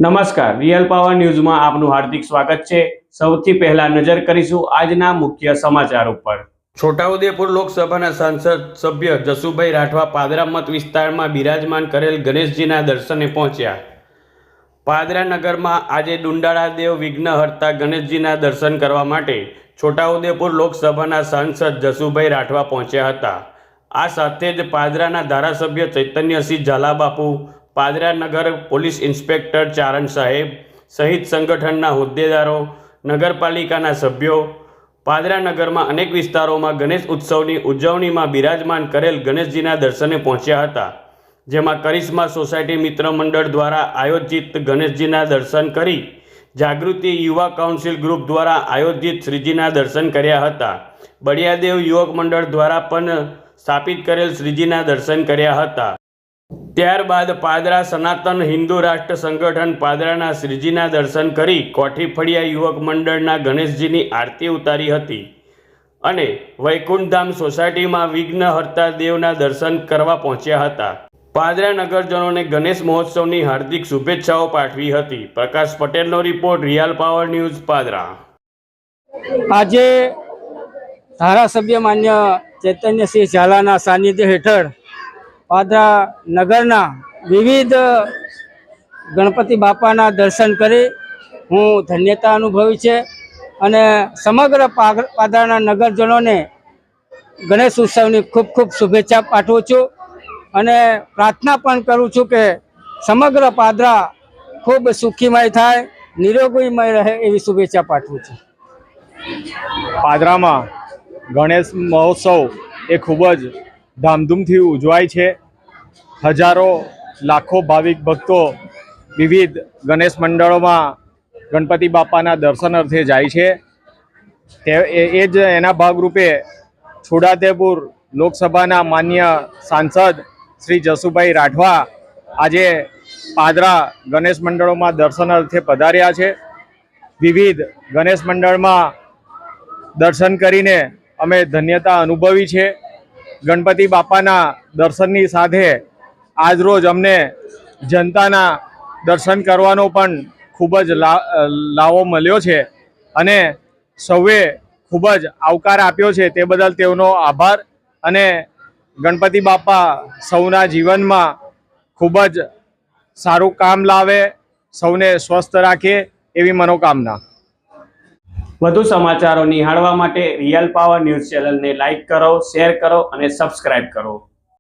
નમસ્કાર, real power ન્યૂઝમાં આપનું હાર્દિક સ્વાગત છે। સૌથી પહેલા નજર કરીશું આજના મુખ્ય સમાચાર ઉપર। છોટાઉદેપુર લોકસભાના સાંસદ સભ્ય જસુભાઈ રાઠવા પાદરા મત વિસ્તારમાં બિરાજમાન કરેલ ગણેશજીના દર્શને પહોંચ્યા। પાદરા નગરમાં આજે ડુંડાળાદેવ વિઘ્નહર્તા ગણેશજીના દર્શન કરવા માટે છોટાઉદેપુર લોકસભાના સાંસદ જસુભાઈ રાઠવા પહોંચ્યા હતા। આ સાથે જ પાદરાના ધારાસભ્ય ચૈતન્યસિંહ ઝાલાબાપુ, પાદરા નગર પોલીસ ઇન્સ્પેક્ટર ચારણ સાહેબ સહિત સંગઠનના હોદ્દેદારો, નગરપાલિકાના સભ્યો પાદરા નગરમાં અનેક વિસ્તારોમાં ગણેશ ઉત્સવની ઉજવણીમાં બિરાજમાન કરેલ ગણેશજીના દર્શને પહોંચ્યા હતા। જેમાં કરિશ્મા સોસાયટી મિત્ર મંડળ દ્વારા આયોજિત ગણેશજીના દર્શન કરી જાગૃતિ યુવા કાઉન્સિલ ગ્રુપ દ્વારા આયોજિત શ્રીજીના દર્શન કર્યા હતા। બળિયાદેવ યુવક મંડળ દ્વારા પણ સ્થાપિત કરેલ શ્રીજીના દર્શન કર્યા હતા। ત્યારબાદ પાદરા સનાતન હિન્દુ રાષ્ટ્ર સંગઠન પાદરાના શ્રીજીના દર્શન કરી કોઠી ફળિયા યુવક મંડળના ગણેશજીની આરતી ઉતારી હતી અને વૈકુંઠધામ સોસાયટીમાં વિઘ્નહર્તા દેવના દર્શન કરવા પહોંચ્યા હતા। પાદરા નગરજનોને ગણેશ મહોત્સવની હાર્દિક શુભેચ્છાઓ પાઠવી હતી। પ્રકાશ પટેલનો report, real power news, Padra. આજે ધારાસભ્ય માન્ય ચૈતન્યસિંહ ઝાલાના સાનિધ્ય હેઠળ પાદરા નગરના વિવિધ ગણપતિ બાપાના દર્શન કરી હું ધન્યતા અનુભવી છે અને સમગ્ર પાદરાના નગરજનોને ગણેશ ઉત્સવની ખૂબ ખૂબ શુભેચ્છા પાઠવું છું અને પ્રાર્થના પણ કરું છું કે સમગ્ર પાદરા ખૂબ સુખીમય થાય, નિરોગીમય રહે એવી શુભેચ્છા પાઠવું છું। પાદરામાં ગણેશ મહોત્સવ એ ખૂબ જ ધામધૂમથી ઉજવાય છે। હજારો લાખો ભાવિક ભક્તો વિવિધ ગણેશ મંડળોમાં ગણપતિ બાપાના દર્શન અર્થે જાય છે। એ જ એના ભાગરૂપે છોટાઉદેપુર લોકસભાના માન્ય સાંસદ શ્રી જસુભાઈ રાઠવા આજે પાદરા ગણેશ મંડળોમાં દર્શન અર્થે પધાર્યા છે। વિવિધ ગણેશ મંડળમાં દર્શન કરીને અમે ધન્યતા અનુભવી છે। ગણપતિ બાપાના દર્શનની સાથે આજરોજ અમને જનતાના દર્શન કરવાનો પણ ખૂબ જ લાવો મળ્યો છે અને સૌએ ખૂબ જ આવકાર આપ્યો છે। તે બદલ તેઓનો આભાર અને ગણપતિ બાપા સૌના જીવનમાં ખૂબ જ સારું કામ લાવે, સૌને સ્વસ્થ રાખે એવી મનોકામના। વધુ સમાચારો નિહાળવા માટે રિયલ પાવર ન્યૂઝ ચેનલને લાઇક કરો, શેર કરો અને સબસ્ક્રાઇબ કરો।